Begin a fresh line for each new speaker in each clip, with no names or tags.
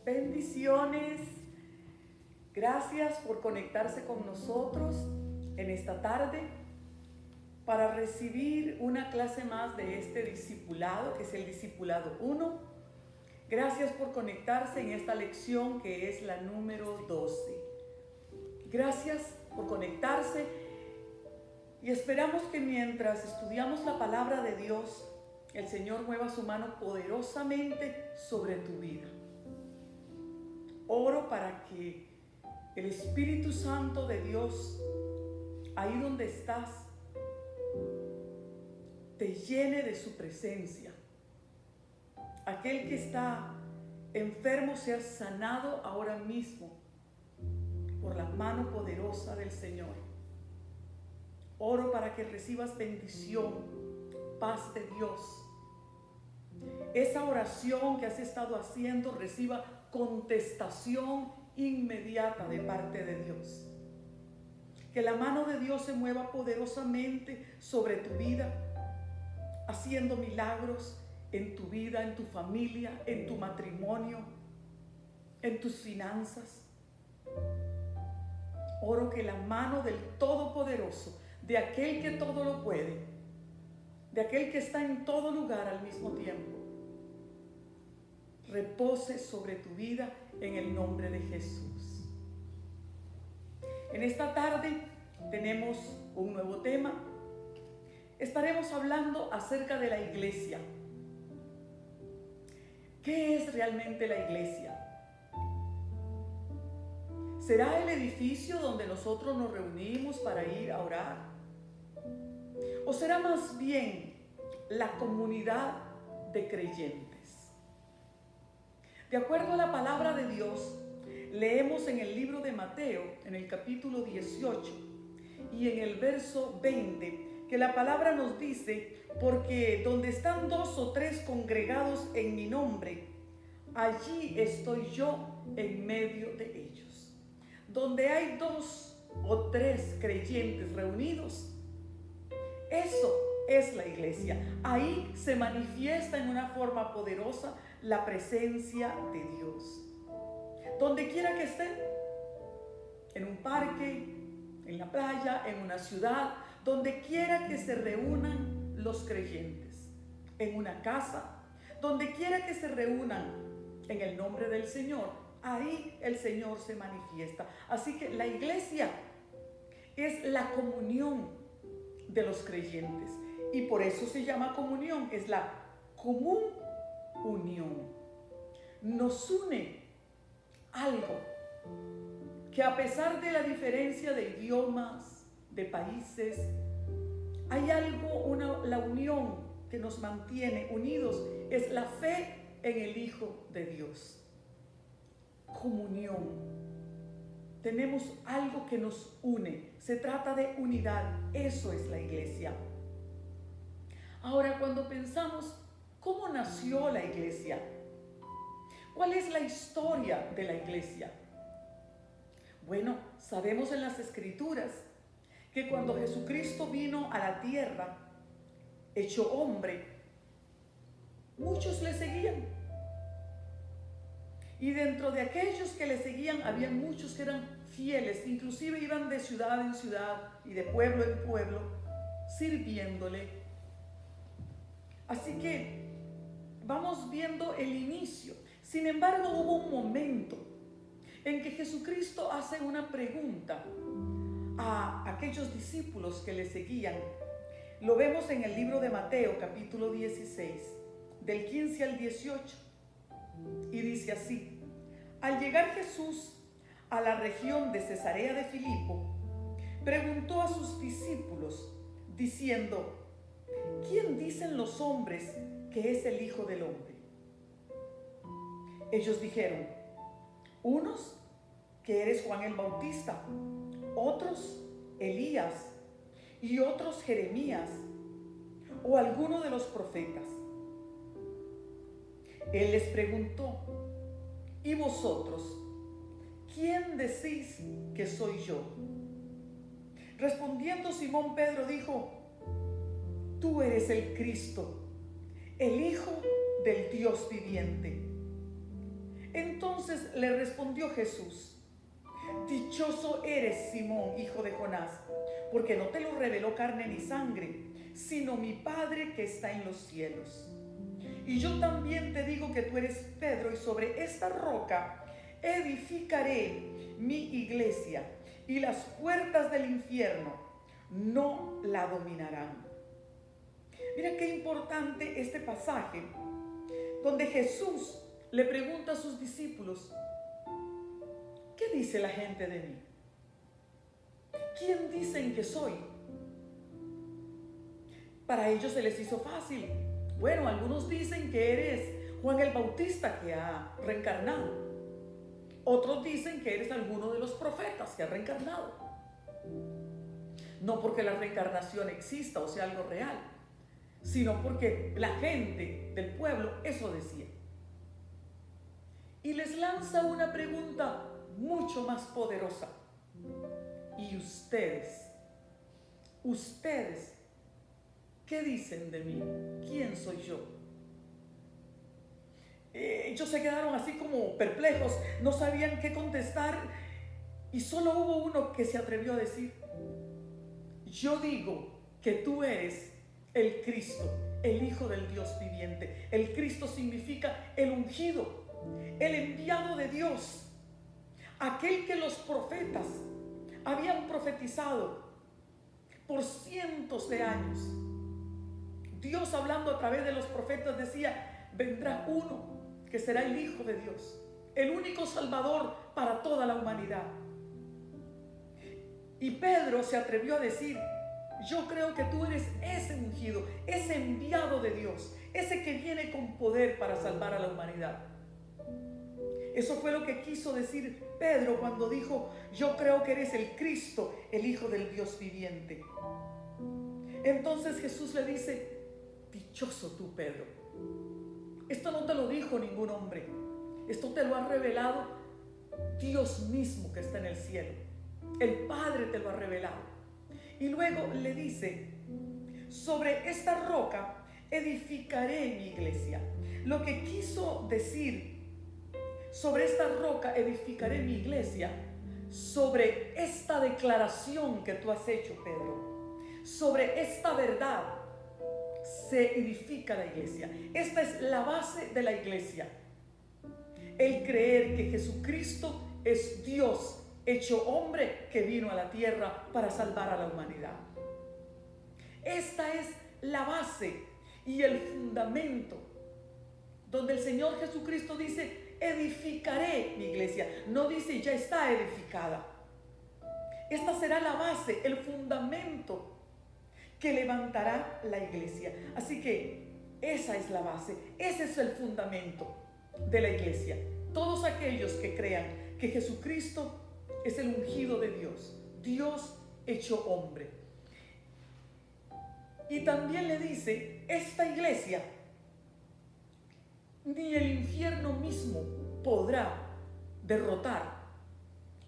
Bendiciones. Gracias por conectarse con nosotros en esta tarde para recibir una clase más de este discipulado, que es el discipulado 1. Gracias por conectarse en esta lección que es la número 12. Gracias por conectarse y esperamos que mientras estudiamos la palabra de Dios, el Señor mueva su mano poderosamente sobre tu vida. Oro para que el Espíritu Santo de Dios, ahí donde estás, te llene de su presencia. Aquel que está enfermo sea sanado ahora mismo por la mano poderosa del Señor. Oro para que recibas bendición, paz de Dios. Esa oración que has estado haciendo reciba contestación inmediata de parte de Dios. Que la mano de Dios se mueva poderosamente sobre tu vida, haciendo milagros en tu vida, en tu familia, en tu matrimonio, en tus finanzas. Oro que la mano del Todopoderoso, de aquel que todo lo puede, de aquel que está en todo lugar al mismo tiempo, repose sobre tu vida en el nombre de Jesús. En esta tarde tenemos un nuevo tema. Estaremos hablando acerca de la iglesia. ¿Qué es realmente la iglesia? ¿Será el edificio donde nosotros nos reunimos para ir a orar? ¿O será más bien la comunidad de creyentes? De acuerdo a la palabra de Dios, leemos en el libro de Mateo, en el capítulo 18 y en el verso 20, que la palabra nos dice: porque donde están 2 o 3 congregados en mi nombre, allí estoy yo en medio de ellos. Donde hay 2 o 3 creyentes reunidos, eso es la iglesia. Ahí se manifiesta en una forma poderosa la presencia de Dios. Donde quiera que estén, en un parque, en la playa, en una ciudad, donde quiera que se reúnan los creyentes, en una casa, donde quiera que se reúnan en el nombre del Señor, ahí el Señor se manifiesta. Así que la iglesia es la comunión de los creyentes, y por eso se llama comunión, es la común unión. Nos une algo que, a pesar de la diferencia de idiomas, de países, hay algo, la unión que nos mantiene unidos, es la fe en el Hijo de Dios. Comunión. Tenemos algo que nos une. Se trata de unidad. Eso es la iglesia. Ahora, cuando pensamos cómo nació la iglesia, ¿cuál es la historia de la iglesia? Bueno, sabemos en las Escrituras que cuando Jesucristo vino a la tierra, hecho hombre, muchos le seguían. Y dentro de aquellos que le seguían, había muchos que eran fieles, inclusive iban de ciudad en ciudad y de pueblo en pueblo, sirviéndole. Así que vamos viendo el inicio. Sin embargo, hubo un momento en que Jesucristo hace una pregunta a aquellos discípulos que le seguían. Lo vemos en el libro de Mateo, capítulo 16, del 15 al 18. Y dice así: al llegar Jesús a la región de Cesarea de Filipo, preguntó a sus discípulos, diciendo: ¿quién dicen los hombres que es el Hijo del Hombre? Ellos dijeron: unos que eres Juan el Bautista, otros Elías, y otros Jeremías, o alguno de los profetas. Él les preguntó: ¿y vosotros, quién decís que soy yo? Respondiendo Simón Pedro dijo: tú eres el Cristo, el Hijo del Dios viviente. Entonces Entonces le respondió Jesús: dichoso eres, Simón, hijo de Jonás, porque no te lo reveló carne ni sangre, sino mi Padre que está en los cielos. Y yo también te digo que tú eres Pedro, y sobre esta roca edificaré mi iglesia, y las puertas del infierno no la dominarán. Mira qué importante este pasaje, donde Jesús le pregunta a sus discípulos: ¿qué dice la gente de mí? ¿Quién dicen que soy? Para ellos se les hizo fácil. Bueno, algunos dicen que eres Juan el Bautista que ha reencarnado. Otros dicen que eres alguno de los profetas que ha reencarnado. No porque la reencarnación exista o sea algo real, sino porque la gente del pueblo eso decía. Y les lanza una pregunta mucho más poderosa. ¿Y ustedes? ¿Ustedes qué dicen de mí? ¿Quién soy yo? Ellos se quedaron así como perplejos, no sabían qué contestar, y solo hubo uno que se atrevió a decir: yo digo que tú eres el Cristo, el Hijo del Dios viviente. El Cristo significa el ungido, el enviado de Dios, aquel que los profetas habían profetizado por cientos de años. Dios, hablando a través de los profetas, decía: vendrá uno que será el Hijo de Dios, el único Salvador para toda la humanidad. Y Pedro se atrevió a decir: yo creo que tú eres ese ungido, ese enviado de Dios, ese que viene con poder para salvar a la humanidad. Eso fue lo que quiso decir Pedro cuando dijo: yo creo que eres el Cristo, el Hijo del Dios viviente. Entonces Jesús le dice: dichoso tú, Pedro. Esto no te lo dijo ningún hombre, esto te lo ha revelado Dios mismo que está en el cielo. El Padre te lo ha revelado. Y luego le dice: sobre esta roca edificaré mi iglesia. Lo que quiso decir: sobre esta roca edificaré mi iglesia, sobre esta declaración que tú has hecho, Pedro, sobre esta verdad se edifica la iglesia. Esta es la base de la iglesia: el creer que Jesucristo es Dios hecho hombre que vino a la tierra para salvar a la humanidad. Esta es la base y el fundamento donde el Señor Jesucristo dice: edificaré mi iglesia. No dice ya está edificada. Esta será la base, el fundamento que levantará la iglesia. Así que esa es la base, ese es el fundamento de la iglesia. Todos aquellos que crean que Jesucristo es el ungido de Dios, Dios hecho hombre. Y también le dice: esta iglesia, ni el infierno mismo podrá derrotar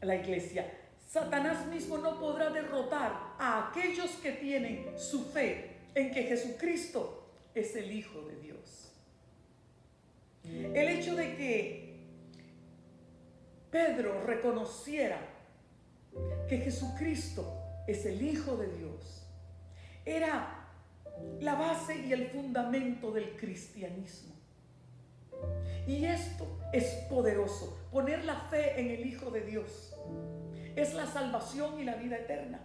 a la iglesia. Satanás mismo no podrá derrotar a aquellos que tienen su fe en que Jesucristo es el Hijo de Dios. El hecho de que Pedro reconociera que Jesucristo es el Hijo de Dios era la base y el fundamento del cristianismo. Y esto es poderoso. Poner la fe en el Hijo de Dios es la salvación y la vida eterna.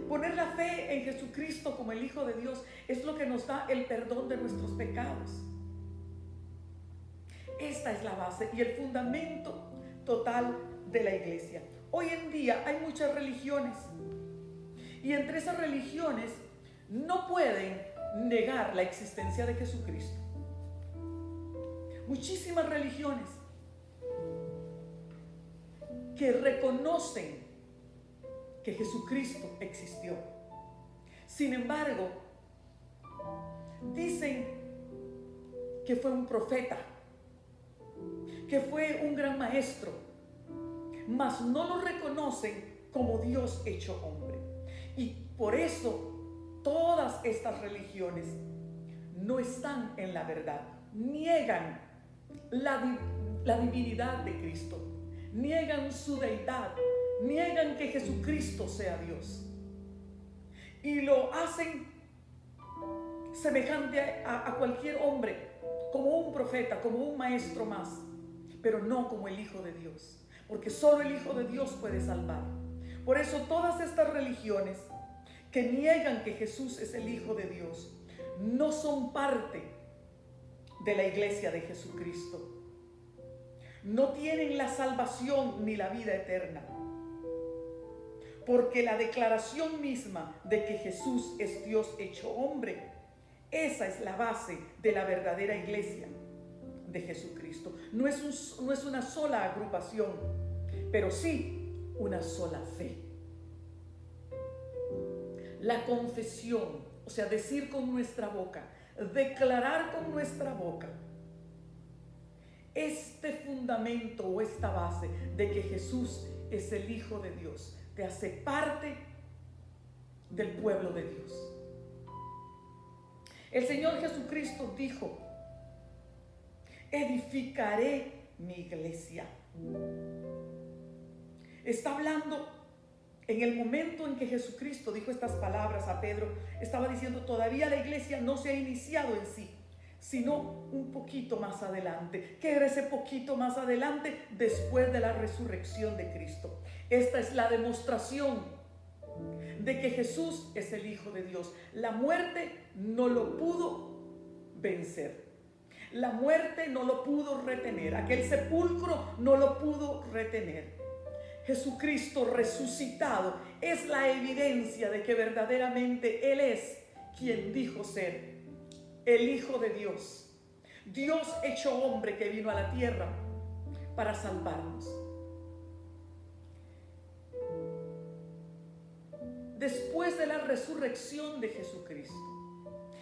Poner la fe en Jesucristo como el Hijo de Dios es lo que nos da el perdón de nuestros pecados. Esta es la base y el fundamento total de la iglesia. Hoy en día hay muchas religiones, y entre esas religiones no pueden negar la existencia de Jesucristo. Muchísimas religiones que reconocen que Jesucristo existió. Sin embargo, dicen que fue un profeta, que fue un gran maestro, mas no lo reconocen como Dios hecho hombre. Y por eso todas estas religiones no están en la verdad, niegan la divinidad de Cristo, niegan su deidad, niegan que Jesucristo sea Dios. Y lo hacen semejante a cualquier hombre, como un profeta, como un maestro más, pero no como el Hijo de Dios, porque solo el Hijo de Dios puede salvar. Por eso todas estas religiones que niegan que Jesús es el Hijo de Dios no son parte de la iglesia de Jesucristo. No tienen la salvación ni la vida eterna, porque la declaración misma de que Jesús es Dios hecho hombre, esa es la base de la verdadera iglesia de Jesucristo. No es una sola agrupación, pero sí una sola fe. La confesión, o sea, decir con nuestra boca, declarar con nuestra boca este fundamento o esta base de que Jesús es el Hijo de Dios, te hace parte del pueblo de Dios. El Señor Jesucristo dijo: edificaré mi iglesia. Está hablando en el momento en que Jesucristo dijo estas palabras a Pedro, estaba diciendo: todavía la iglesia no se ha iniciado en sí, sino un poquito más adelante. ¿Qué era ese poquito más adelante? Después de la resurrección de Cristo. Esta es la demostración de que Jesús es el Hijo de Dios. La muerte no lo pudo vencer. La muerte no lo pudo retener. Aquel sepulcro no lo pudo retener. Jesucristo resucitado es la evidencia de que verdaderamente Él es quien dijo ser el Hijo de Dios. Dios hecho hombre que vino a la tierra para salvarnos. Después de la resurrección de Jesucristo,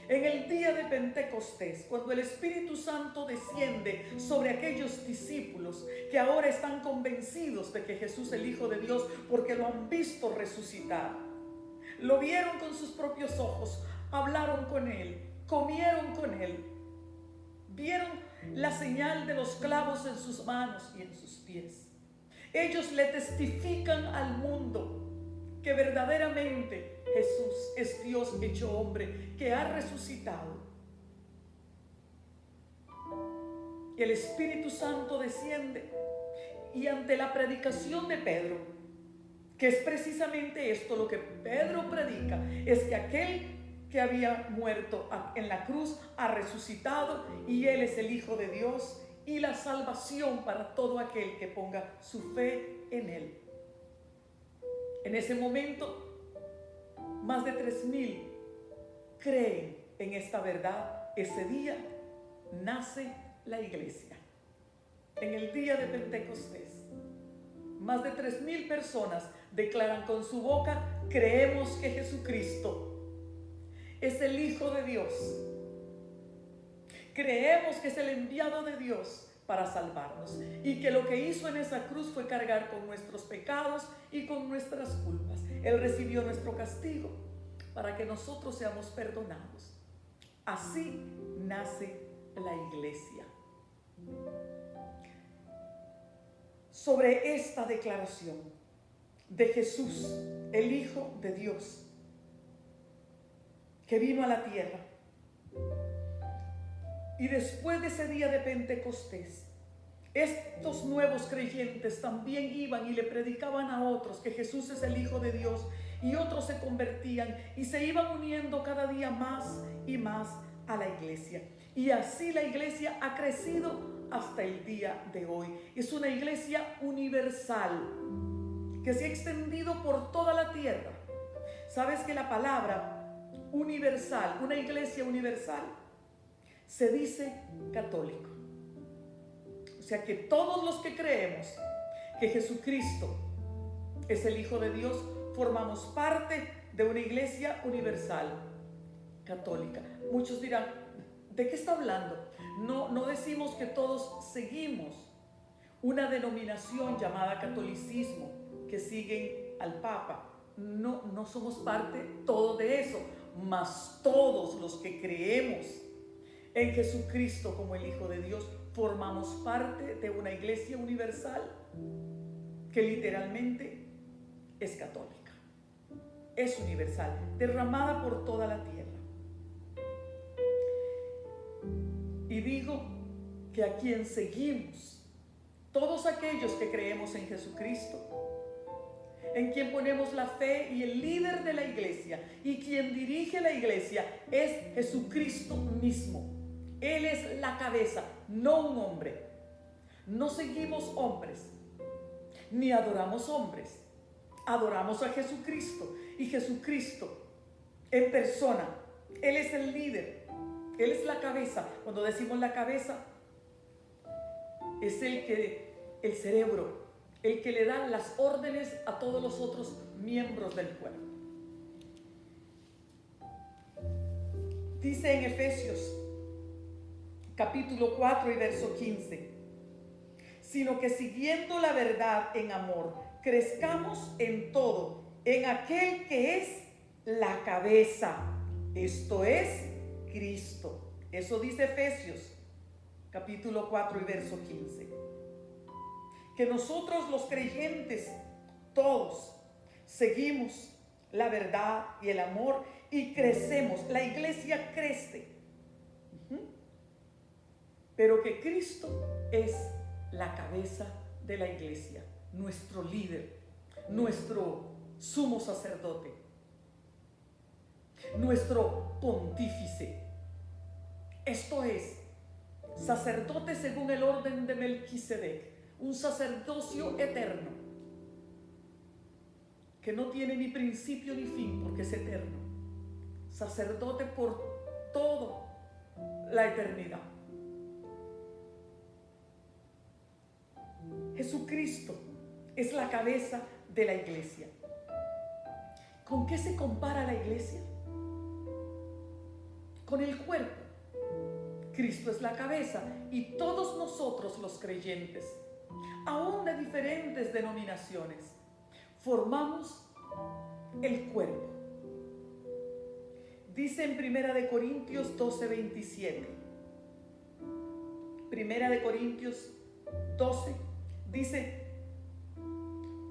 en el día de Pentecostés, cuando el Espíritu Santo desciende sobre aquellos discípulos que ahora están convencidos de que Jesús es el Hijo de Dios porque lo han visto resucitar, lo vieron con sus propios ojos, hablaron con Él, comieron con Él, vieron la señal de los clavos en sus manos y en sus pies. Ellos le testifican al mundo que verdaderamente Jesús es Dios hecho hombre, que ha resucitado. El Espíritu Santo desciende y ante la predicación de Pedro, que es precisamente esto lo que Pedro predica, es que aquel que había muerto en la cruz ha resucitado y Él es el Hijo de Dios y la salvación para todo aquel que ponga su fe en Él. En ese momento, más de 3,000 creen en esta verdad. Ese día nace la iglesia. En el día de Pentecostés, más de 3,000 personas declaran con su boca: creemos que Jesucristo es el Hijo de Dios. Creemos que es el enviado de Dios para salvarnos y que lo que hizo en esa cruz fue cargar con nuestros pecados y con nuestras culpas. Él recibió nuestro castigo para que nosotros seamos perdonados. Así nace la iglesia. Sobre esta declaración de Jesús, el Hijo de Dios, que vino a la tierra, y después de ese día de Pentecostés, estos nuevos creyentes también iban y le predicaban a otros que Jesús es el Hijo de Dios, y otros se convertían y se iban uniendo cada día más y más a la iglesia. Y así la iglesia ha crecido hasta el día de hoy. Es una iglesia universal que se ha extendido por toda la tierra. ¿Sabes que la palabra universal, una iglesia universal, se dice católico? O sea que todos los que creemos que Jesucristo es el Hijo de Dios, formamos parte de una iglesia universal católica. Muchos dirán: ¿de qué está hablando? No decimos que todos seguimos una denominación llamada catolicismo, que siguen al Papa. No somos parte todo de eso, mas todos los que creemos en Jesucristo como el Hijo de Dios formamos parte de una iglesia universal que literalmente es católica, es universal, derramada por toda la tierra. Y digo que a quien seguimos, todos aquellos que creemos en Jesucristo, en quien ponemos la fe, y el líder de la iglesia y quien dirige la iglesia es Jesucristo mismo. Él es la cabeza, no un hombre. No seguimos hombres, ni adoramos hombres. Adoramos a Jesucristo, y Jesucristo en persona, Él es el líder, Él es la cabeza. Cuando decimos la cabeza, es el cerebro, el que le da las órdenes a todos los otros miembros del cuerpo. Dice en Efesios capítulo 4 y verso 15: sino que siguiendo la verdad en amor, crezcamos en todo, en aquel que es la cabeza, esto es Cristo. Eso dice Efesios capítulo 4 y verso 15. Que nosotros los creyentes, todos, seguimos la verdad y el amor y crecemos. La iglesia crece. Pero que Cristo es la cabeza de la iglesia, nuestro líder, nuestro sumo sacerdote, nuestro pontífice. Esto es, sacerdote según el orden de Melquisedec, un sacerdocio eterno, que no tiene ni principio ni fin porque es eterno. Sacerdote por toda la eternidad. Jesucristo es la cabeza de la iglesia. ¿Con qué se compara la iglesia? Con el cuerpo. Cristo es la cabeza y todos nosotros los creyentes, aún de diferentes denominaciones, formamos el cuerpo. Dice en 1 Corintios 12:27. 1 Corintios 12 dice: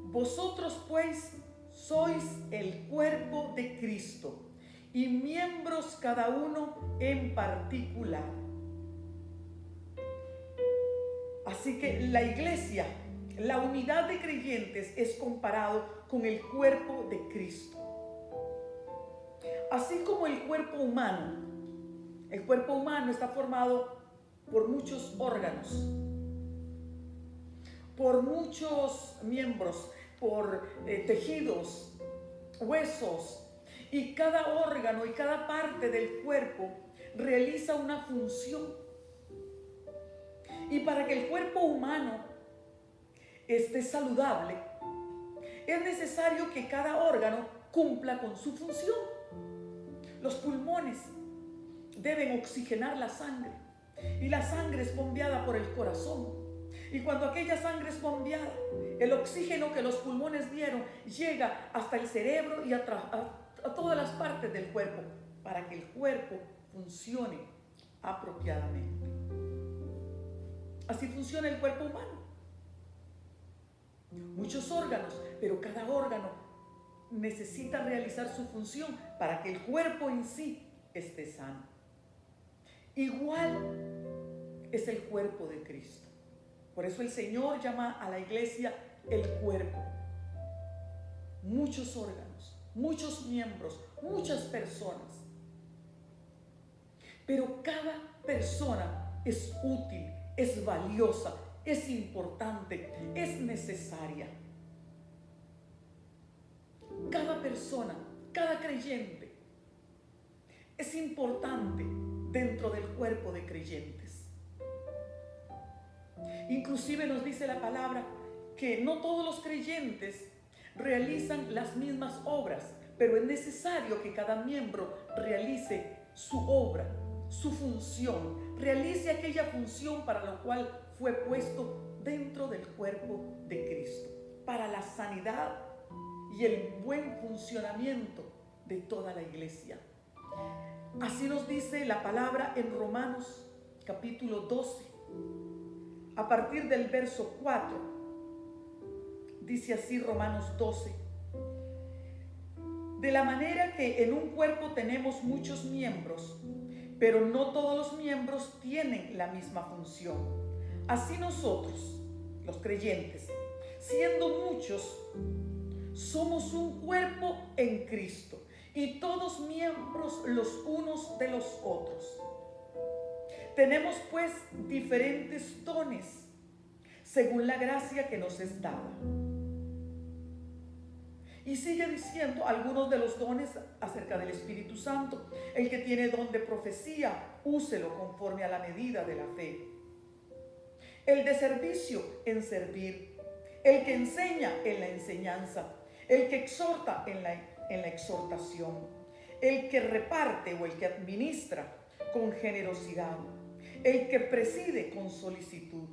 vosotros pues sois el cuerpo de Cristo y miembros cada uno en particular. Así que la iglesia, la unidad de creyentes, es comparado con el cuerpo de Cristo. Así como el cuerpo humano está formado por muchos órganos, por muchos miembros, por tejidos, huesos, y cada órgano y cada parte del cuerpo realiza una función. Y para que el cuerpo humano esté saludable, es necesario que cada órgano cumpla con su función. Los pulmones deben oxigenar la sangre, y la sangre es bombeada por el corazón. Y cuando aquella sangre es bombeada, el oxígeno que los pulmones dieron llega hasta el cerebro y a todas las partes del cuerpo, para que el cuerpo funcione apropiadamente. Así funciona el cuerpo humano. Muchos órganos, pero cada órgano necesita realizar su función para que el cuerpo en sí esté sano. Igual es el cuerpo de Cristo. Por eso el Señor llama a la iglesia el cuerpo. Muchos órganos, muchos miembros, muchas personas. Pero cada persona es útil, es valiosa, es importante, es necesaria. Cada persona, cada creyente es importante dentro del cuerpo de creyentes. Inclusive nos dice la palabra que no todos los creyentes realizan las mismas obras, pero es necesario que cada miembro realice su obra, su función, realice aquella función para la cual fue puesto dentro del cuerpo de Cristo, para la sanidad y el buen funcionamiento de toda la iglesia. Así nos dice la palabra en Romanos capítulo 12, a partir del verso 4, dice así Romanos 12: de la manera que en un cuerpo tenemos muchos miembros, pero no todos los miembros tienen la misma función. Así nosotros, los creyentes, siendo muchos, somos un cuerpo en Cristo y todos miembros los unos de los otros. Tenemos pues diferentes dones según la gracia que nos es dada. Y sigue diciendo algunos de los dones acerca del Espíritu Santo. El que tiene don de profecía, úselo conforme a la medida de la fe. El de servicio, en servir. El que enseña, en la enseñanza. El que exhorta, en la exhortación. El que reparte o el que administra, con generosidad. El que preside, con solicitud.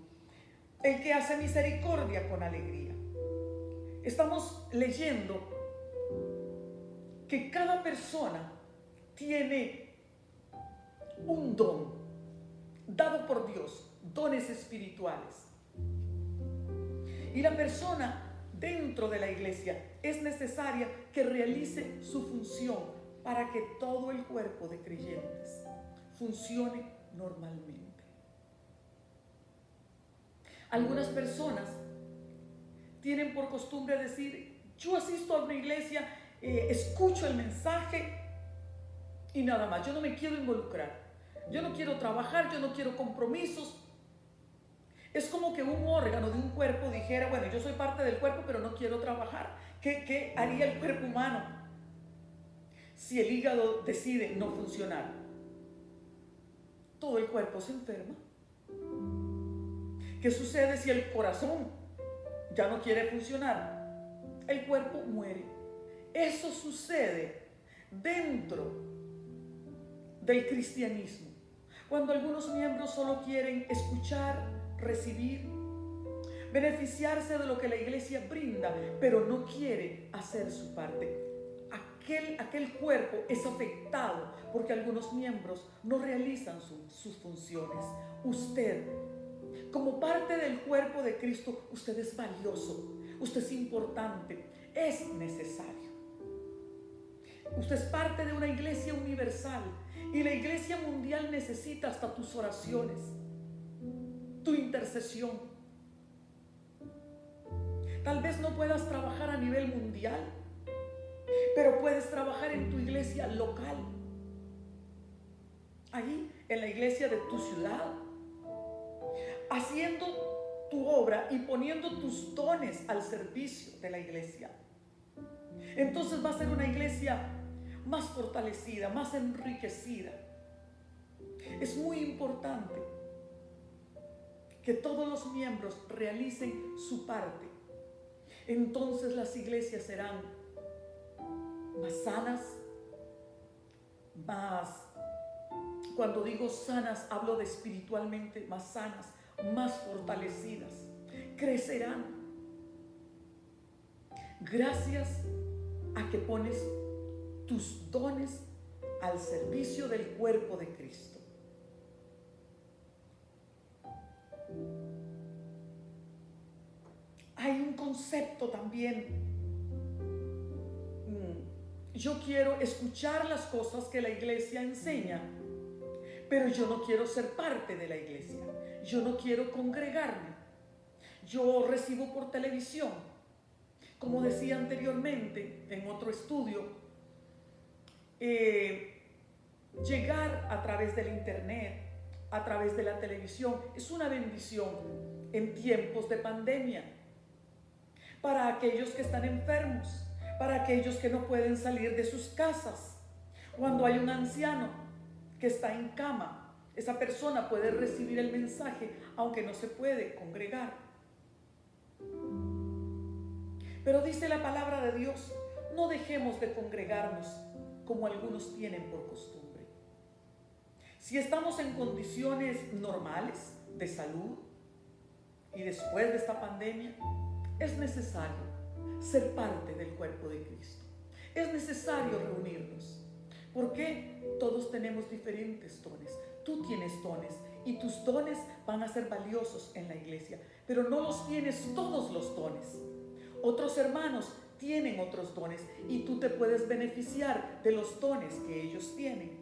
El que hace misericordia, con alegría. Estamos leyendo que cada persona tiene un don dado por Dios, dones espirituales. Y la persona dentro de la iglesia es necesaria que realice su función para que todo el cuerpo de creyentes funcione normalmente. Algunas personas tienen por costumbre decir: yo asisto a una iglesia, escucho el mensaje y nada más, yo no me quiero involucrar, yo no quiero trabajar, yo no quiero compromisos. Es como que un órgano de un cuerpo dijera: bueno, yo soy parte del cuerpo, pero no quiero trabajar. ¿Qué haría el cuerpo humano si el hígado decide no funcionar? Todo el cuerpo se enferma. ¿Qué sucede si el corazón ya no quiere funcionar? El cuerpo muere. Eso sucede dentro del cristianismo, cuando algunos miembros solo quieren escuchar, recibir, beneficiarse de lo que la iglesia brinda, pero no quiere hacer su parte. Aquel cuerpo es afectado porque algunos miembros no realizan sus funciones. Usted, como parte del cuerpo de Cristo, usted es valioso, usted es importante, es necesario. Usted es parte de una iglesia universal y la iglesia mundial necesita hasta tus oraciones, tu intercesión. Tal vez no puedas trabajar a nivel mundial, pero puedes trabajar en tu iglesia local, ahí en la iglesia de tu ciudad, haciendo tu obra y poniendo tus dones al servicio de la iglesia. Entonces va a ser una iglesia más fortalecida, más enriquecida. Es muy importante que todos los miembros realicen su parte. Entonces las iglesias serán más sanas, cuando digo sanas, hablo de espiritualmente más sanas, más fortalecidas, crecerán gracias a que pones tus dones al servicio del cuerpo de Cristo. Hay un concepto también. Yo quiero escuchar las cosas que la iglesia enseña, pero yo no quiero ser parte de la iglesia. Yo no quiero congregarme. Yo recibo por televisión. Como decía anteriormente en otro estudio, llegar a través del internet, a través de la televisión, es una bendición en tiempos de pandemia. Para aquellos que están enfermos, para aquellos que no pueden salir de sus casas. Cuando hay un anciano que está en cama, esa persona puede recibir el mensaje aunque no se puede congregar. Pero dice la palabra de Dios: no dejemos de congregarnos como algunos tienen por costumbre. Si estamos en condiciones normales de salud y después de esta pandemia, es necesario ser parte del cuerpo de Cristo. Es necesario reunirnos. ¿Por qué? Todos tenemos diferentes dones. Tú tienes dones y tus dones van a ser valiosos en la iglesia, pero no los tienes todos los dones. Otros hermanos tienen otros dones y tú te puedes beneficiar de los dones que ellos tienen.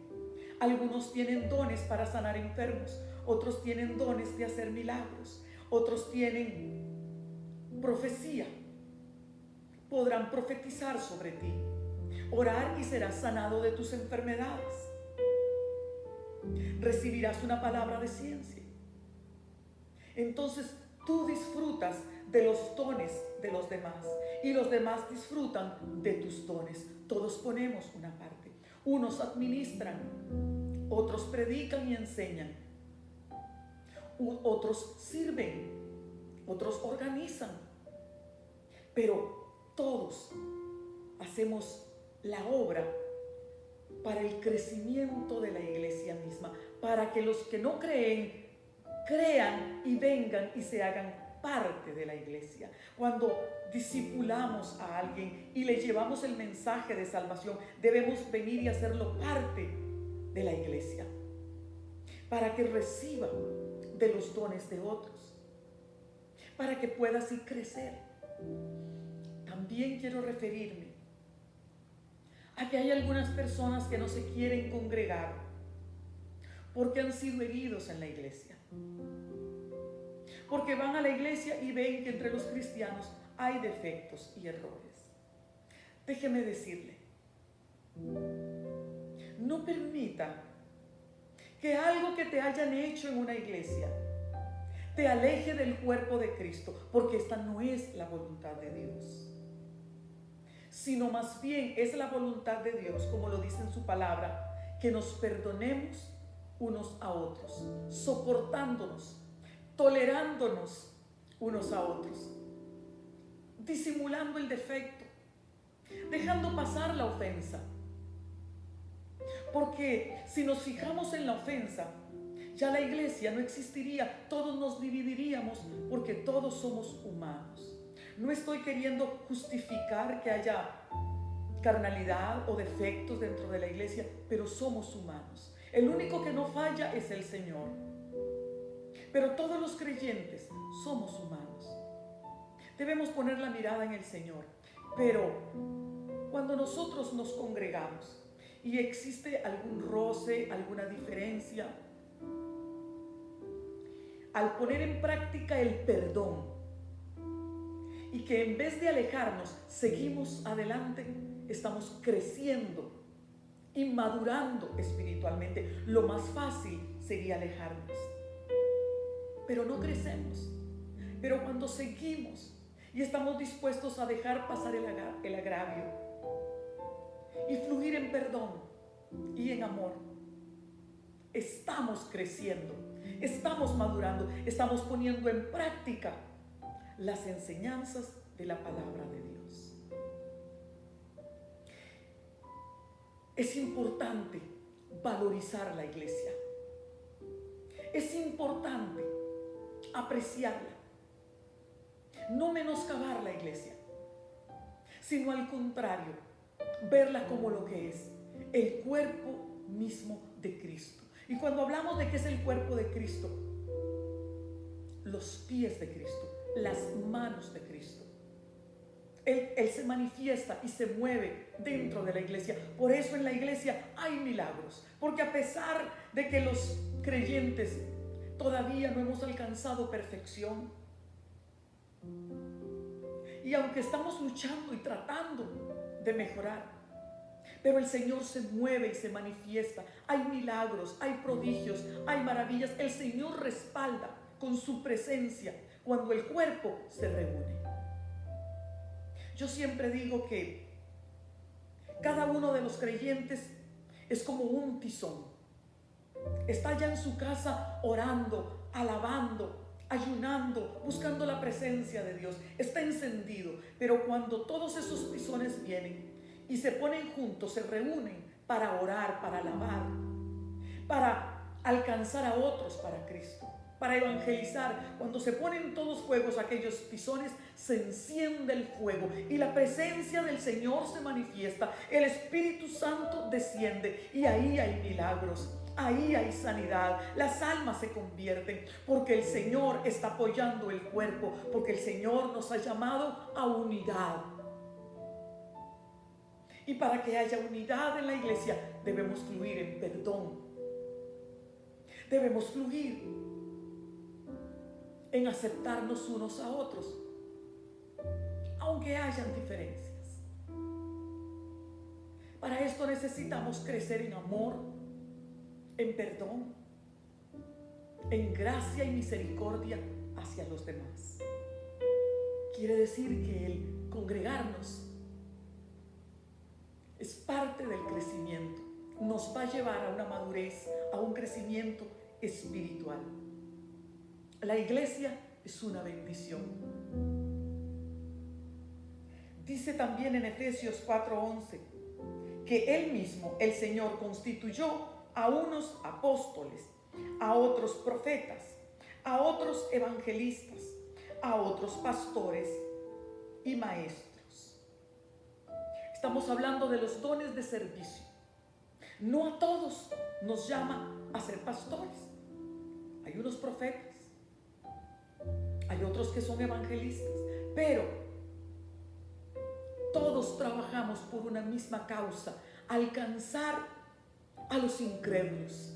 Algunos tienen dones para sanar enfermos, otros tienen dones de hacer milagros, otros tienen profecía. Podrán profetizar sobre ti, orar y serás sanado de tus enfermedades. Recibirás una palabra de ciencia. Entonces tú disfrutas de los dones de los demás y los demás disfrutan de tus dones. Todos ponemos una parte. Unos administran, otros predican y enseñan, otros sirven, otros organizan, pero todos hacemos la obra para el crecimiento de la iglesia misma, para que los que no creen, crean y vengan y se hagan parte de la iglesia. Cuando discipulamos a alguien y le llevamos el mensaje de salvación, debemos venir y hacerlo parte de la iglesia, para que reciba de los dones de otros, para que pueda así crecer. También quiero referirme a que hay algunas personas que no se quieren congregar porque han sido heridos en la iglesia, porque van a la iglesia y ven que entre los cristianos hay defectos y errores. Déjeme decirle, no permita que algo que te hayan hecho en una iglesia te aleje del cuerpo de Cristo, porque esta no es la voluntad de Dios, sino más bien es la voluntad de Dios, como lo dice en su palabra, que nos perdonemos unos a otros, soportándonos, tolerándonos unos a otros, disimulando el defecto, dejando pasar la ofensa. Porque si nos fijamos en la ofensa, ya la iglesia no existiría, todos nos dividiríamos, porque todos somos humanos. No estoy queriendo justificar que haya carnalidad o defectos dentro de la iglesia, pero somos humanos. El único que no falla es el Señor. Pero todos los creyentes somos humanos. Debemos poner la mirada en el Señor. Pero cuando nosotros nos congregamos y existe algún roce, alguna diferencia, al poner en práctica el perdón, y que en vez de alejarnos, seguimos adelante, estamos creciendo y madurando espiritualmente. Lo más fácil sería alejarnos, pero no crecemos. Pero cuando seguimos y estamos dispuestos a dejar pasar el agravio y fluir en perdón y en amor, estamos creciendo, estamos madurando, estamos poniendo en práctica las enseñanzas de la palabra de Dios. Es importante valorizar la iglesia. Es importante apreciarla. No menoscabar la iglesia, sino al contrario, verla como lo que es, el cuerpo mismo de Cristo. Y cuando hablamos de que es el cuerpo de Cristo, los pies de Cristo, las manos de Cristo. Él se manifiesta y se mueve dentro de la iglesia. Por eso en la iglesia hay milagros, porque a pesar de que los creyentes todavía no hemos alcanzado perfección, y aunque estamos luchando y tratando de mejorar, pero el Señor se mueve y se manifiesta. Hay milagros, hay prodigios, hay maravillas. El Señor respalda con su presencia cuando el cuerpo se reúne. Yo siempre digo que cada uno de los creyentes es como un tizón. Está ya en su casa orando, alabando, ayunando, buscando la presencia de Dios. Está encendido, pero cuando todos esos tizones vienen y se ponen juntos, se reúnen para orar, para alabar, para alcanzar a otros para Cristo, para evangelizar, cuando se ponen todos fuegos aquellos tizones, se enciende el fuego y la presencia del Señor se manifiesta, el Espíritu Santo desciende y ahí hay milagros, ahí hay sanidad. Las almas se convierten porque el Señor está apoyando el cuerpo, porque el Señor nos ha llamado a unidad. Y para que haya unidad en la iglesia debemos fluir en perdón. Debemos fluir en aceptarnos unos a otros, aunque hayan diferencias. Para esto necesitamos crecer en amor, en perdón, en gracia y misericordia hacia los demás. Quiere decir que el congregarnos es parte del crecimiento. Nos va a llevar a una madurez, a un crecimiento espiritual. La iglesia es una bendición. Dice también en Efesios 4:11 que Él mismo, el Señor, constituyó a unos apóstoles, a otros profetas, a otros evangelistas, a otros pastores y maestros. Estamos hablando de los dones de servicio. No a todos nos llama a ser pastores. Hay unos profetas, hay otros que son evangelistas, pero todos trabajamos por una misma causa: alcanzar a los incrédulos,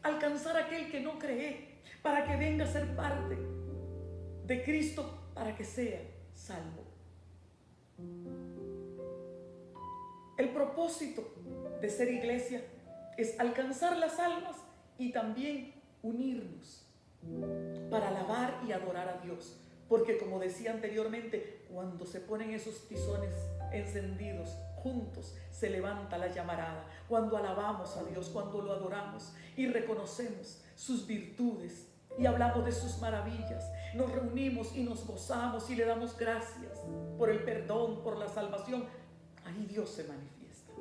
alcanzar a aquel que no cree, para que venga a ser parte de Cristo, para que sea salvo. El propósito de ser iglesia es alcanzar las almas y también unirnos para alabar y adorar a Dios. Porque, como decía anteriormente, cuando se ponen esos tizones encendidos juntos, se levanta la llamarada. Cuando alabamos a Dios, cuando lo adoramos y reconocemos sus virtudes y hablamos de sus maravillas, nos reunimos y nos gozamos y le damos gracias por el perdón, por la salvación. Ahí Dios se manifiesta.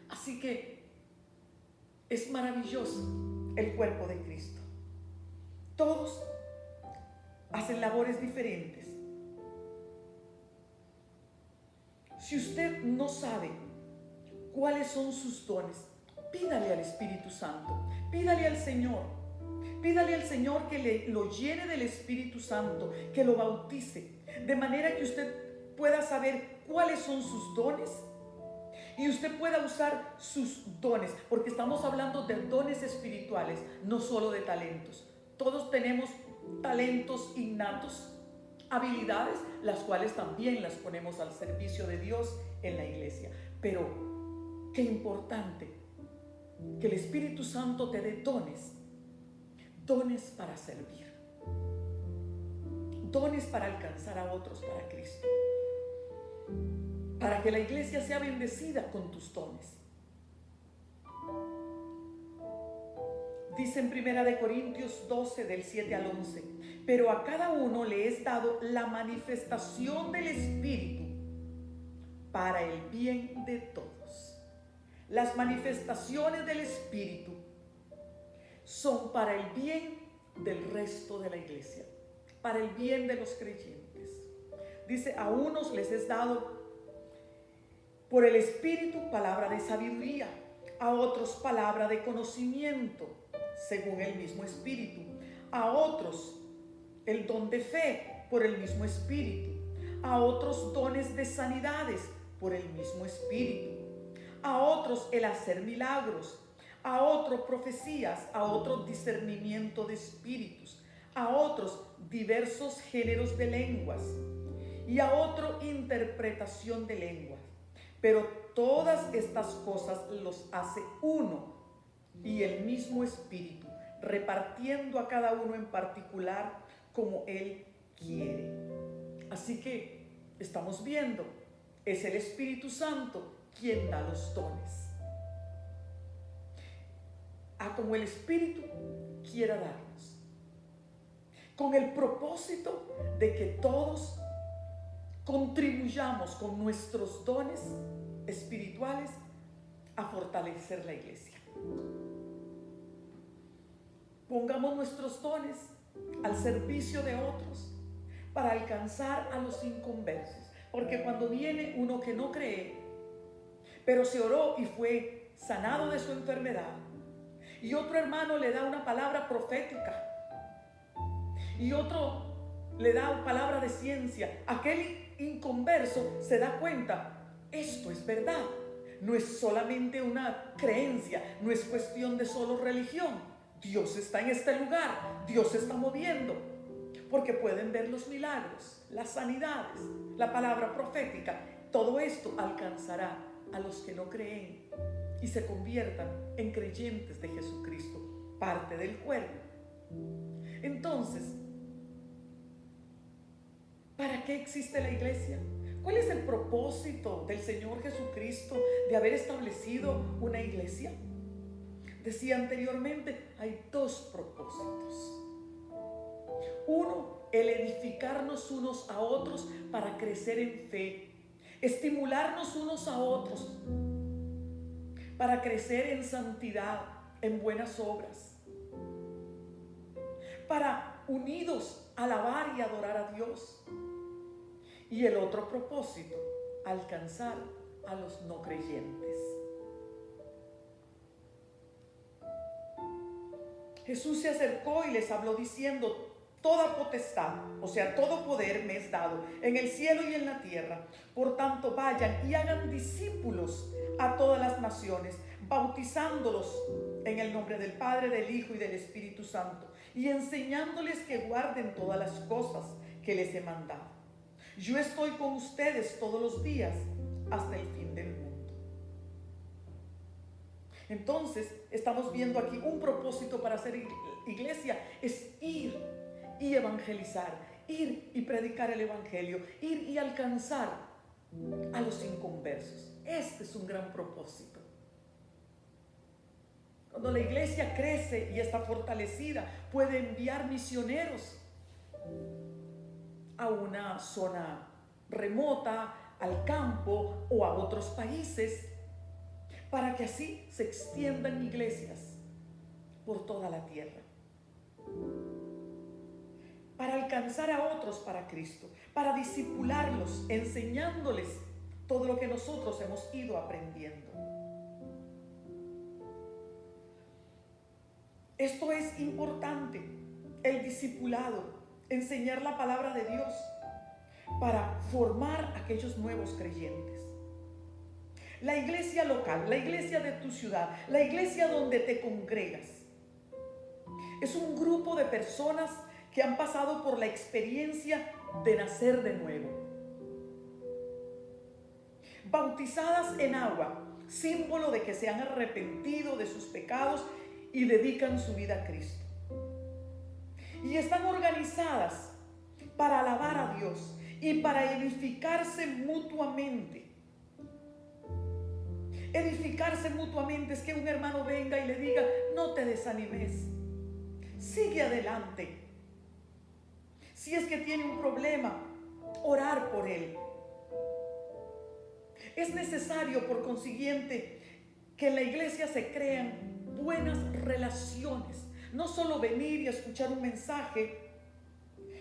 Así que es maravilloso el cuerpo de Cristo. Todos hacen labores diferentes. Si usted no sabe cuáles son sus dones, pídale al Espíritu Santo, pídale al Señor, que lo llene del Espíritu Santo, que lo bautice, de manera que usted pueda saber cuáles son sus dones y usted pueda usar sus dones, porque estamos hablando de dones espirituales, no solo de talentos. Todos tenemos talentos innatos, habilidades, las cuales también las ponemos al servicio de Dios en la iglesia. Pero qué importante que el Espíritu Santo te dé dones para servir, dones para alcanzar a otros para Cristo, para que la iglesia sea bendecida con tus dones. Dice en 1 Corintios 12, del 7 al 11, pero a cada uno le es dado la manifestación del Espíritu para el bien de todos. Las manifestaciones del Espíritu son para el bien del resto de la iglesia, para el bien de los creyentes. Dice, a unos les es dado por el Espíritu palabra de sabiduría, a otros palabra de conocimiento, según el mismo Espíritu, a otros el don de fe por el mismo Espíritu, a otros dones de sanidades por el mismo Espíritu, a otros el hacer milagros, a otros profecías, a otros discernimiento de espíritus, a otros diversos géneros de lenguas y a otro interpretación de lenguas. Pero todas estas cosas los hace uno y el mismo Espíritu, repartiendo a cada uno en particular como Él quiere. Así que estamos viendo, es el Espíritu Santo quien da los dones, a como el Espíritu quiera darnos, con el propósito de que todos contribuyamos con nuestros dones espirituales a fortalecer la iglesia. Pongamos nuestros dones al servicio de otros para alcanzar a los inconversos, porque cuando viene uno que no cree, pero se oró y fue sanado de su enfermedad, y otro hermano le da una palabra profética, y otro le da palabra de ciencia, aquel inconverso se da cuenta, esto es verdad, no es solamente una creencia, no es cuestión de solo religión, Dios está en este lugar, Dios se está moviendo, porque pueden ver los milagros, las sanidades, la palabra profética. Todo esto alcanzará a los que no creen y se conviertan en creyentes de Jesucristo, parte del cuerpo. Entonces, ¿para qué existe la iglesia? ¿Cuál es el propósito del Señor Jesucristo de haber establecido una iglesia? Decía anteriormente, hay dos propósitos. Uno, el edificarnos unos a otros para crecer en fe, estimularnos unos a otros para crecer en santidad, en buenas obras, para unidos alabar y adorar a Dios. Y el otro propósito, alcanzar a los no creyentes. Jesús se acercó y les habló diciendo, toda potestad, o sea, todo poder me es dado en el cielo y en la tierra. Por tanto, vayan y hagan discípulos a todas las naciones, bautizándolos en el nombre del Padre, del Hijo y del Espíritu Santo, y enseñándoles que guarden todas las cosas que les he mandado. Yo estoy con ustedes todos los días hasta el fin del mundo. Entonces, estamos viendo aquí un propósito para hacer iglesia, es ir y evangelizar, ir y predicar el evangelio, ir y alcanzar a los inconversos. Este es un gran propósito. Cuando la iglesia crece y está fortalecida, puede enviar misioneros a una zona remota, al campo o a otros países, para que así se extiendan iglesias por toda la tierra, para alcanzar a otros para Cristo, para discipularlos, enseñándoles todo lo que nosotros hemos ido aprendiendo. Esto es importante, el discipulado, enseñar la palabra de Dios para formar a aquellos nuevos creyentes. La iglesia local, la iglesia de tu ciudad, la iglesia donde te congregas, es un grupo de personas que han pasado por la experiencia de nacer de nuevo, bautizadas en agua, símbolo de que se han arrepentido de sus pecados y dedican su vida a Cristo. Y están organizadas para alabar a Dios y para edificarse mutuamente. Edificarse mutuamente es que un hermano venga y le diga, no te desanimes, sigue adelante. Si es que tiene un problema, orar por él. Es necesario, por consiguiente, que en la iglesia se crean buenas relaciones. No solo venir y escuchar un mensaje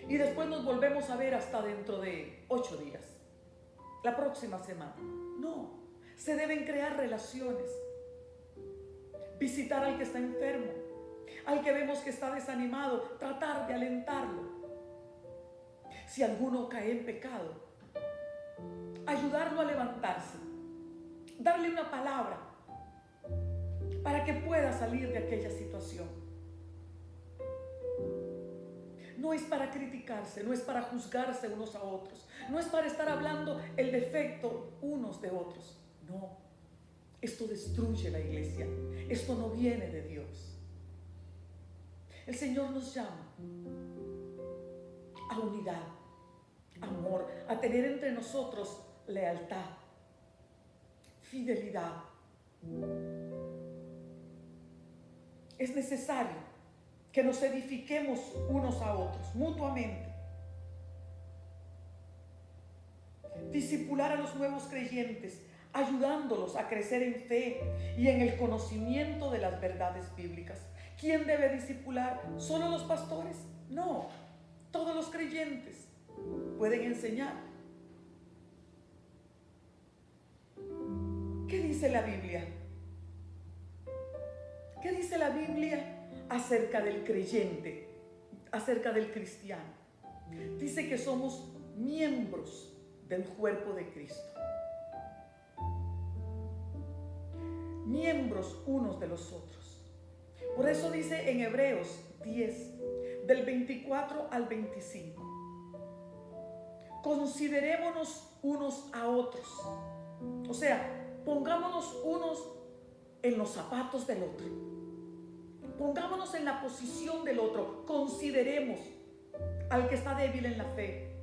y después nos volvemos a ver hasta dentro de 8 días, la próxima semana. No, se deben crear relaciones. Visitar al que está enfermo, al que vemos que está desanimado, tratar de alentarlo. Si alguno cae en pecado, ayudarlo a levantarse, darle una palabra para que pueda salir de aquella situación. No es para criticarse, no es para juzgarse unos a otros, no es para estar hablando el defecto unos de otros. No, esto destruye la iglesia, esto no viene de Dios. El Señor nos llama a unidad, amor, a tener entre nosotros lealtad, fidelidad. Es necesario que nos edifiquemos unos a otros mutuamente. Discipular a los nuevos creyentes, ayudándolos a crecer en fe y en el conocimiento de las verdades bíblicas. ¿Quién debe discipular? ¿Solo los pastores? No, todos los creyentes pueden enseñar. ¿Qué dice la Biblia? ¿Qué dice la Biblia acerca del creyente, acerca del cristiano? Dice que somos miembros del cuerpo de Cristo. Miembros unos de los otros. Por eso dice en Hebreos 10, del 24 al 25. Considerémonos unos a otros. O sea, pongámonos unos en los zapatos del otro. Pongámonos en la posición del otro. Consideremos al que está débil en la fe,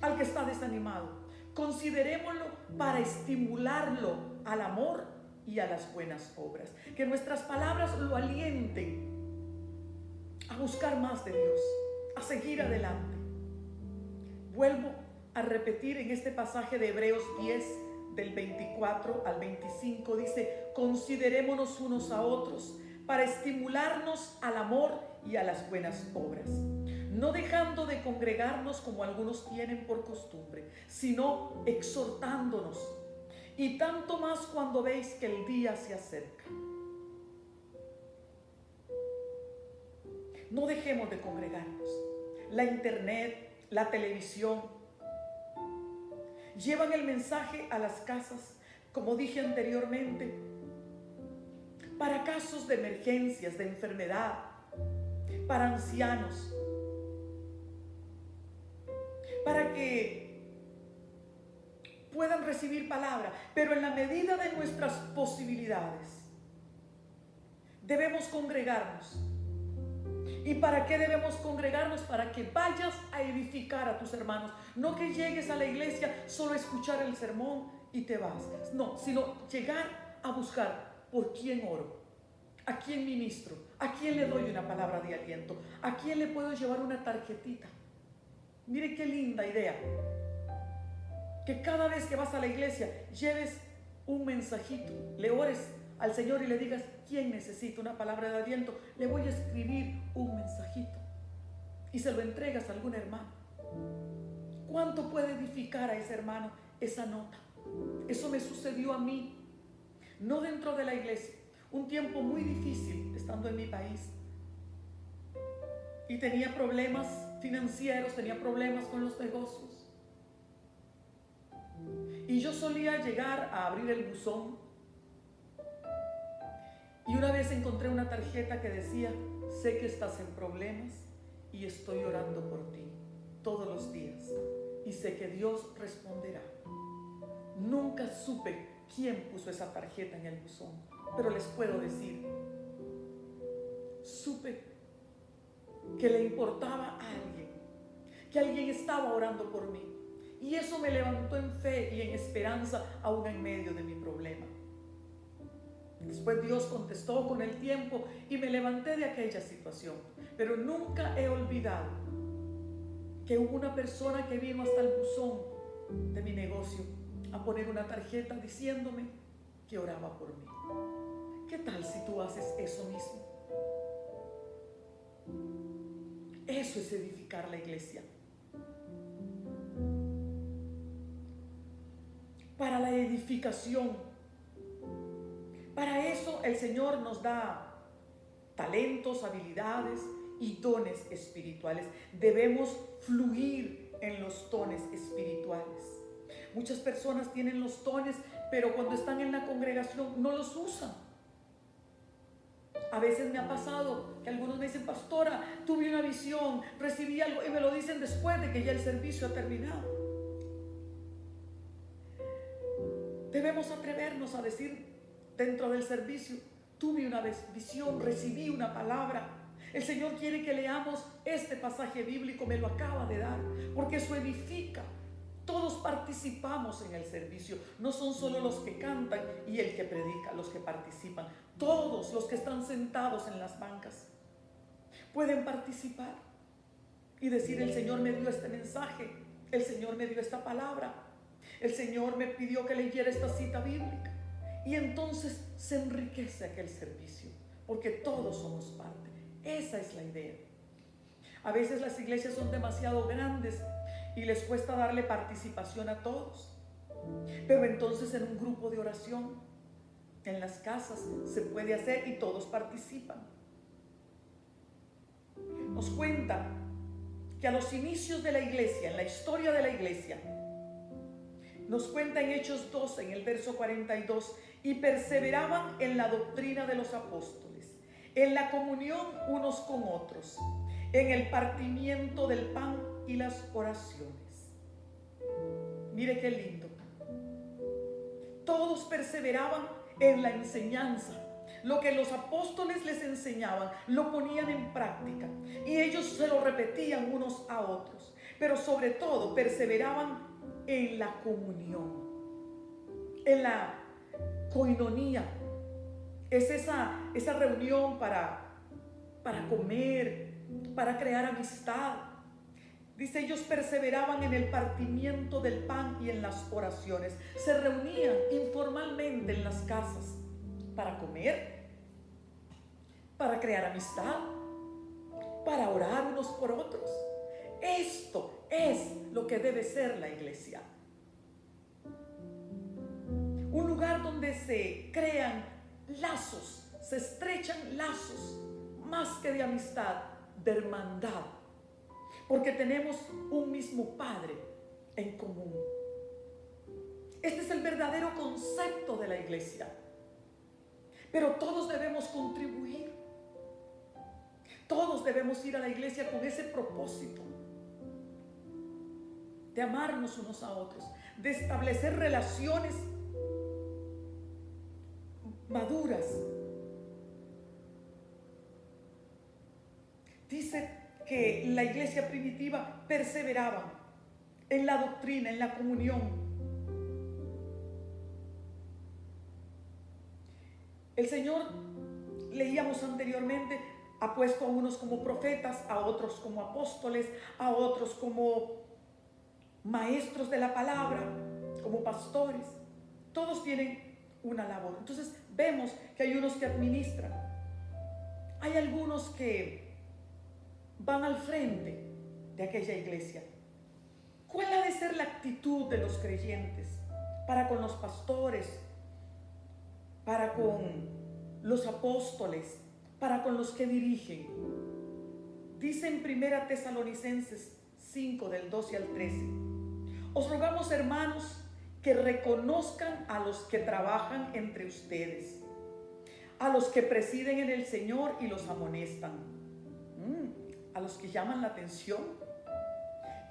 al que está desanimado. Considerémoslo para estimularlo al amor y a las buenas obras. Que nuestras palabras lo alienten a buscar más de Dios, a seguir adelante. Vuelvo a repetir en este pasaje de Hebreos 10, del 24 al 25, dice: considerémonos unos a otros para estimularnos al amor y a las buenas obras, no dejando de congregarnos como algunos tienen por costumbre, sino exhortándonos, y tanto más cuando veis que el día se acerca. No dejemos de congregarnos. La internet, la televisión, llevan el mensaje a las casas, como dije anteriormente, para casos de emergencias, de enfermedad, para ancianos, para que puedan recibir palabra, pero en la medida de nuestras posibilidades debemos congregarnos. ¿Y para qué debemos congregarnos? Para que vayas a edificar a tus hermanos. No que llegues a la iglesia solo a escuchar el sermón y te vas. No, sino llegar a buscar por quién oro, a quién ministro, a quién le doy una palabra de aliento, a quién le puedo llevar una tarjetita. Mire qué linda idea. Que cada vez que vas a la iglesia lleves un mensajito, le ores al Señor y le digas: ¿quién necesita una palabra de aliento? Le voy a escribir un mensajito y se lo entregas a algún hermano. ¿Cuánto puede edificar a ese hermano esa nota? Eso me sucedió a mí, no dentro de la iglesia, un tiempo muy difícil estando en mi país, y tenía problemas financieros, tenía problemas con los negocios, y yo solía llegar a abrir el buzón. Y una vez encontré una tarjeta que decía: sé que estás en problemas y estoy orando por ti todos los días y sé que Dios responderá. Nunca supe quién puso esa tarjeta en el buzón, pero les puedo decir, supe que le importaba a alguien, que alguien estaba orando por mí, y eso me levantó en fe y en esperanza aún en medio de mi problema. Después Dios contestó con el tiempo y me levanté de aquella situación. Pero nunca he olvidado que hubo una persona que vino hasta el buzón de mi negocio a poner una tarjeta diciéndome que oraba por mí. ¿Qué tal si tú haces eso mismo? Eso es edificar la iglesia. Para la edificación, para eso el Señor nos da talentos, habilidades y dones espirituales. Debemos fluir en los dones espirituales. Muchas personas tienen los dones, pero cuando están en la congregación no los usan. A veces me ha pasado que algunos me dicen: pastora, tuve una visión, recibí algo, y me lo dicen después de que ya el servicio ha terminado. Debemos atrevernos a decir dentro del servicio: tuve una visión, recibí una palabra. El Señor quiere que leamos este pasaje bíblico, me lo acaba de dar, porque eso edifica. Todos participamos en el servicio, no son solo los que cantan y el que predica, los que participan. Todos los que están sentados en las bancas pueden participar y decir: el Señor me dio este mensaje, el Señor me dio esta palabra, el Señor me pidió que leyera esta cita bíblica. Y entonces se enriquece aquel servicio, porque todos somos parte. Esa es la idea. A veces las iglesias son demasiado grandes y les cuesta darle participación a todos. Pero entonces en un grupo de oración, en las casas se puede hacer y todos participan. Nos cuenta que a los inicios de la iglesia, en la historia de la iglesia, nos cuenta en Hechos 12, en el verso 42, y perseveraban en la doctrina de los apóstoles, en la comunión unos con otros, en el partimiento del pan y las oraciones. Mire qué lindo. Todos perseveraban en la enseñanza. Lo que los apóstoles les enseñaban, lo ponían en práctica. Y ellos se lo repetían unos a otros. Pero sobre todo, perseveraban en la comunión, en la coinonía. Es esa reunión para comer, para crear amistad. Dice, ellos perseveraban en el partimiento del pan y en las oraciones. Se reunían informalmente en las casas para comer, para crear amistad, para orar unos por otros. Esto es lo que debe ser la iglesia. Un lugar donde se crean lazos, se estrechan lazos, más que de amistad, de hermandad. Porque tenemos un mismo Padre en común. Este es el verdadero concepto de la iglesia. Pero todos debemos contribuir. Todos debemos ir a la iglesia con ese propósito de amarnos unos a otros, de establecer relaciones maduras. Dice que la iglesia primitiva perseveraba en la doctrina, en la comunión. El Señor, leíamos anteriormente, ha puesto a unos como profetas, a otros como apóstoles, a otros como maestros de la palabra, como pastores. Todos tienen una labor. Entonces vemos que hay unos que administran, hay algunos que van al frente de aquella iglesia. ¿Cuál ha de ser la actitud de los creyentes para con los pastores, para con los apóstoles, para con los que dirigen? Dice en 1 Tesalonicenses 5, del 12 al 13: os rogamos, hermanos, que reconozcan a los que trabajan entre ustedes, a los que presiden en el Señor y los amonestan, a los que llaman la atención.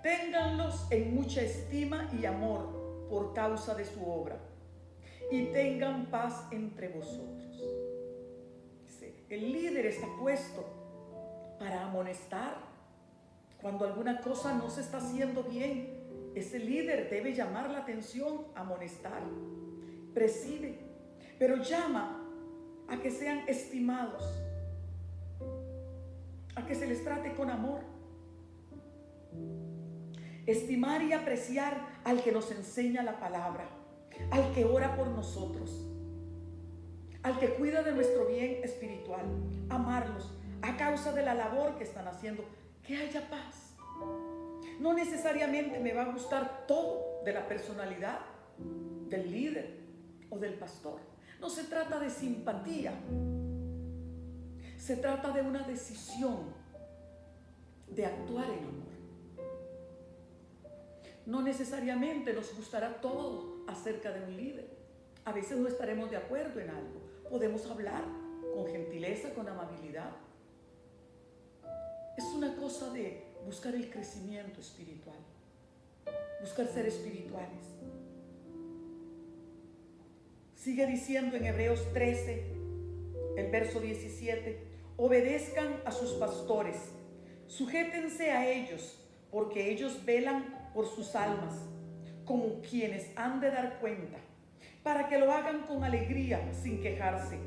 Ténganlos en mucha estima y amor por causa de su obra, y tengan paz entre vosotros. Dice, el líder está puesto para amonestar. Cuando alguna cosa no se está haciendo bien, ese líder debe llamar la atención, amonestar. Preside, pero llama a que sean estimados, a que se les trate con amor. Estimar y apreciar al que nos enseña la palabra, al que ora por nosotros, al que cuida de nuestro bien espiritual. Amarlos a causa de la labor que están haciendo. Que haya paz. No necesariamente me va a gustar todo de la personalidad del líder o del pastor. No se trata de simpatía. Se trata de una decisión de actuar en amor. No necesariamente nos gustará todo acerca de un líder. A veces no estaremos de acuerdo en algo. Podemos hablar con gentileza, con amabilidad. Es una cosa de buscar el crecimiento espiritual, buscar ser espirituales. Sigue diciendo en Hebreos 13, el verso 17: obedezcan a sus pastores, sujétense a ellos, porque ellos velan por sus almas, como quienes han de dar cuenta, para que lo hagan con alegría, sin quejarse,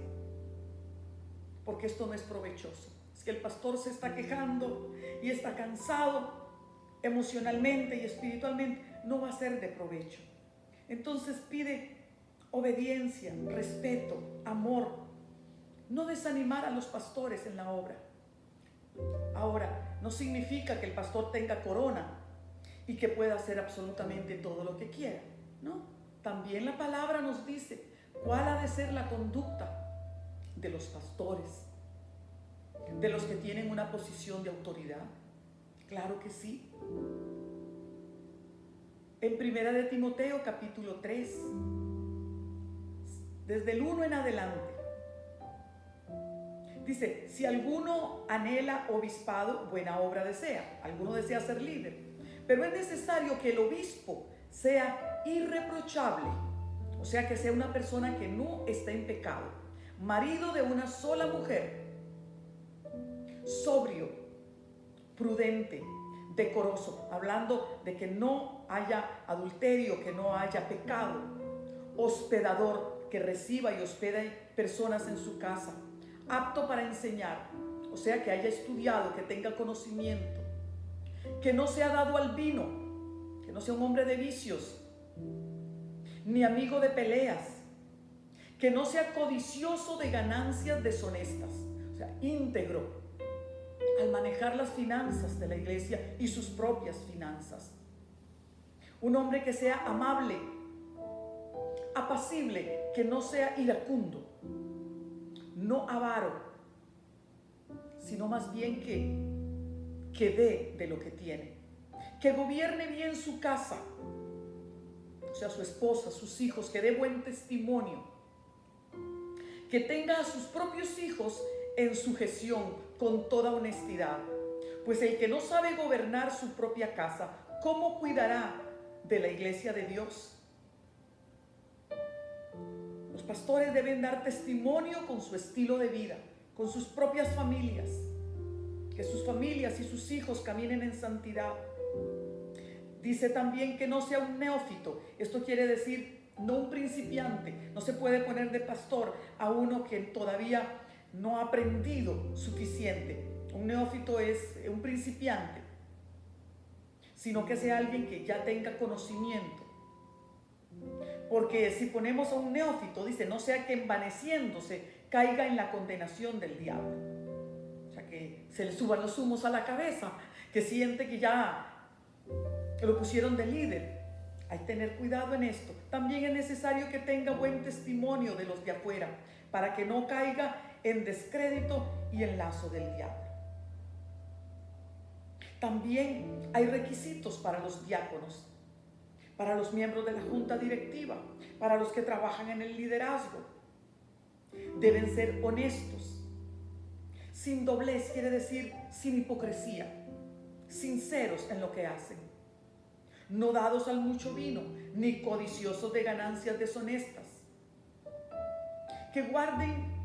porque esto no es provechoso. Es que el pastor se está quejando y está cansado emocionalmente y espiritualmente, no va a ser de provecho. Entonces pide obediencia, respeto, amor. No desanimar a los pastores en la obra. Ahora, no significa que el pastor tenga corona y que pueda hacer absolutamente todo lo que quiera, ¿no? También la palabra nos dice: ¿Cuál ha de ser la conducta de los pastores, de los que tienen una posición de autoridad? Claro que sí. En Primera de Timoteo capítulo 3, desde el 1 en adelante, dice: si alguno anhela obispado, buena obra desea. Alguno desea ser líder, pero es necesario que el obispo sea irreprochable, o sea, que sea una persona que no está en pecado, marido de una sola mujer, sobrio, prudente, decoroso, hablando de que no haya adulterio, que no haya pecado, hospedador, que reciba y hospeda personas en su casa, apto para enseñar, o sea, que haya estudiado, que tenga conocimiento, que no sea dado al vino, que no sea un hombre de vicios, ni amigo de peleas, que no sea codicioso de ganancias deshonestas, o sea, íntegro al manejar las finanzas de la iglesia y sus propias finanzas. Un hombre que sea amable, apacible, que no sea iracundo, no avaro, sino más bien que dé de lo que tiene, que gobierne bien su casa, o sea, su esposa, sus hijos, que dé buen testimonio, que tenga a sus propios hijos en sujeción con toda honestidad, pues el que no sabe gobernar su propia casa, ¿cómo cuidará de la iglesia de Dios? Los pastores deben dar testimonio con su estilo de vida, con sus propias familias, que sus familias y sus hijos caminen en santidad. Dice también que no sea un neófito. Esto quiere decir no un principiante. No se puede poner de pastor a uno que todavía no ha aprendido suficiente. Un neófito es un principiante, sino que sea alguien que ya tenga conocimiento. Porque si ponemos a un neófito, dice, no sea que envaneciéndose caiga en la condenación del diablo. O sea, que se le suban los humos a la cabeza, que siente que ya lo pusieron de líder. Hay que tener cuidado en esto. También es necesario que tenga buen testimonio de los de afuera, para que no caiga en descrédito y en lazo del diablo. También hay requisitos para los diáconos, para los miembros de la junta directiva, para los que trabajan en el liderazgo. Deben ser honestos, sin doblez, quiere decir sin hipocresía, sinceros en lo que hacen, no dados al mucho vino, ni codiciosos de ganancias deshonestas, que guarden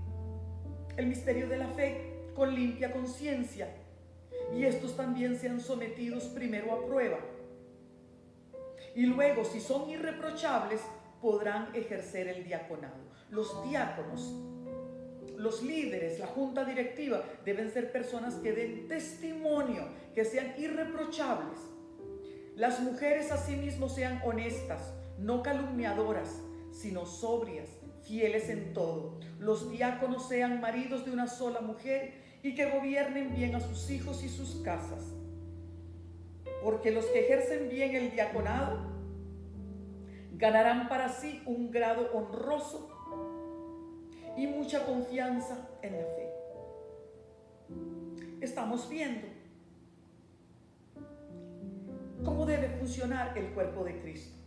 el misterio de la fe con limpia conciencia, y estos también sean sometidos primero a prueba, y luego, si son irreprochables, podrán ejercer el diaconado. Los diáconos, los líderes, la junta directiva, deben ser personas que den testimonio, que sean irreprochables. Las mujeres asimismo sean honestas, no calumniadoras, sino sobrias, fieles en todo. Los diáconos sean maridos de una sola mujer y que gobiernen bien a sus hijos y sus casas. Porque los que ejercen bien el diaconado ganarán para sí un grado honroso y mucha confianza en la fe. Estamos viendo cómo debe funcionar el cuerpo de Cristo.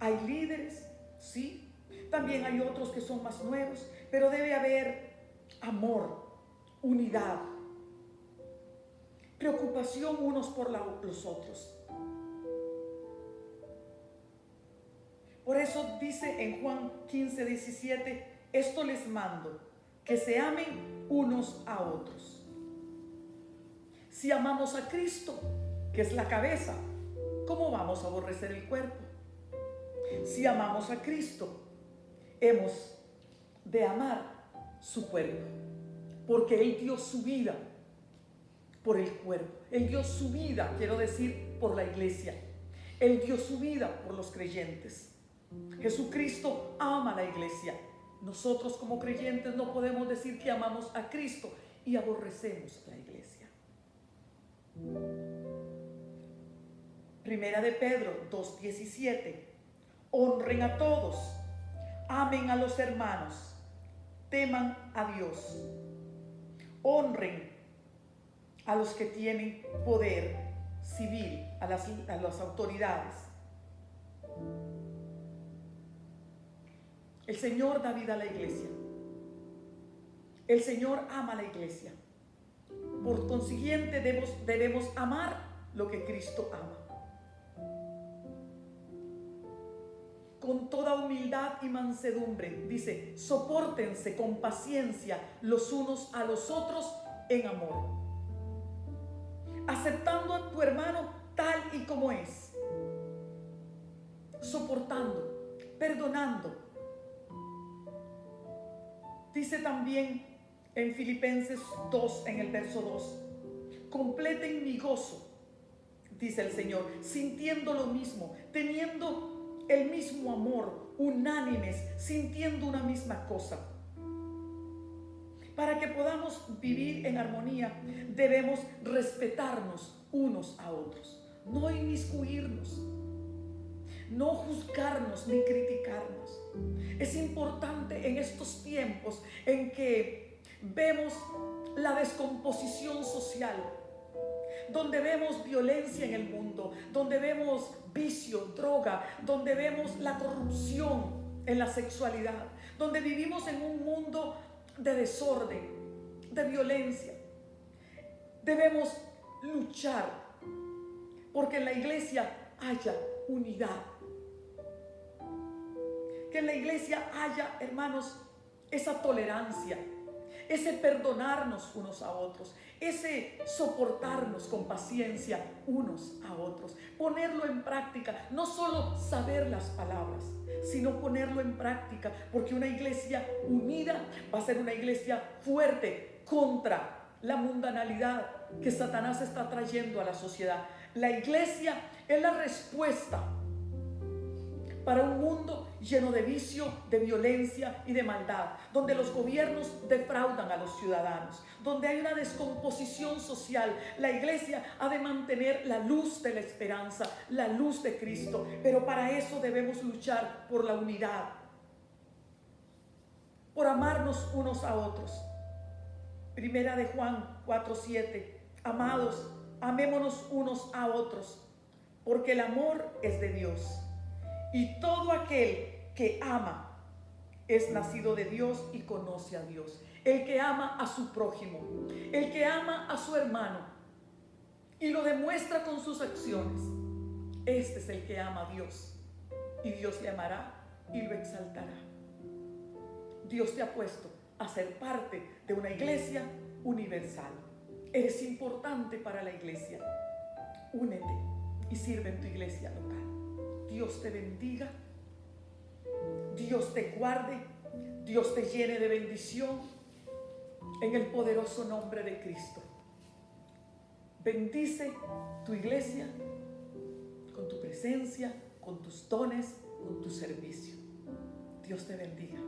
Hay líderes, sí, también hay otros que son más nuevos, pero debe haber amor, unidad, preocupación unos por los otros. Por eso dice en Juan 15:17, esto les mando, que se amen unos a otros. Si amamos a Cristo, que es la cabeza, ¿cómo vamos a aborrecer el cuerpo? Si amamos a Cristo, hemos de amar su cuerpo, porque Él dio su vida por el cuerpo. Él dio su vida, quiero decir, por la iglesia. Él dio su vida por los creyentes. Jesucristo ama la iglesia. Nosotros como creyentes no podemos decir que amamos a Cristo y aborrecemos la iglesia. Primera de Pedro 2:17. Honren a todos, amen a los hermanos, teman a Dios, honren a los que tienen poder civil, a las autoridades. El Señor da vida a la iglesia. El Señor ama a la iglesia. Por consiguiente, debemos amar lo que Cristo ama. Con toda humildad y mansedumbre, dice, sopórtense con paciencia los unos a los otros en amor, aceptando a tu hermano tal y como es, soportando, perdonando. Dice también en Filipenses 2, en el verso 2, completen mi gozo, dice el Señor, sintiendo lo mismo, teniendo el mismo amor, unánimes, sintiendo una misma cosa. Para que podamos vivir en armonía, debemos respetarnos unos a otros, no inmiscuirnos, no juzgarnos ni criticarnos. Es importante en estos tiempos en que vemos la descomposición social, donde vemos violencia en el mundo, donde vemos vicio, droga, donde vemos la corrupción en la sexualidad, donde vivimos en un mundo de desorden, de violencia. Debemos luchar porque en la iglesia haya unidad, que en la iglesia haya, hermanos, esa tolerancia, ese perdonarnos unos a otros, ese soportarnos con paciencia unos a otros, ponerlo en práctica, no solo saber las palabras, sino ponerlo en práctica, porque una iglesia unida va a ser una iglesia fuerte contra la mundanalidad que Satanás está trayendo a la sociedad. La iglesia es la respuesta para un mundo lleno de vicio, de violencia y de maldad, donde los gobiernos defraudan a los ciudadanos, donde hay una descomposición social. La iglesia ha de mantener la luz de la esperanza, la luz de Cristo, pero para eso debemos luchar por la unidad, por amarnos unos a otros. Primera de Juan 4:7, amados, amémonos unos a otros, porque el amor es de Dios. Y todo aquel que ama es nacido de Dios y conoce a Dios. El que ama a su prójimo, el que ama a su hermano y lo demuestra con sus acciones, este es el que ama a Dios. Y Dios le amará y lo exaltará. Dios te ha puesto a ser parte de una iglesia universal. Eres importante para la iglesia. Únete y sirve en tu iglesia local. Dios te bendiga, Dios te guarde, Dios te llene de bendición en el poderoso nombre de Cristo. Bendice tu iglesia con tu presencia, con tus dones, con tu servicio. Dios te bendiga.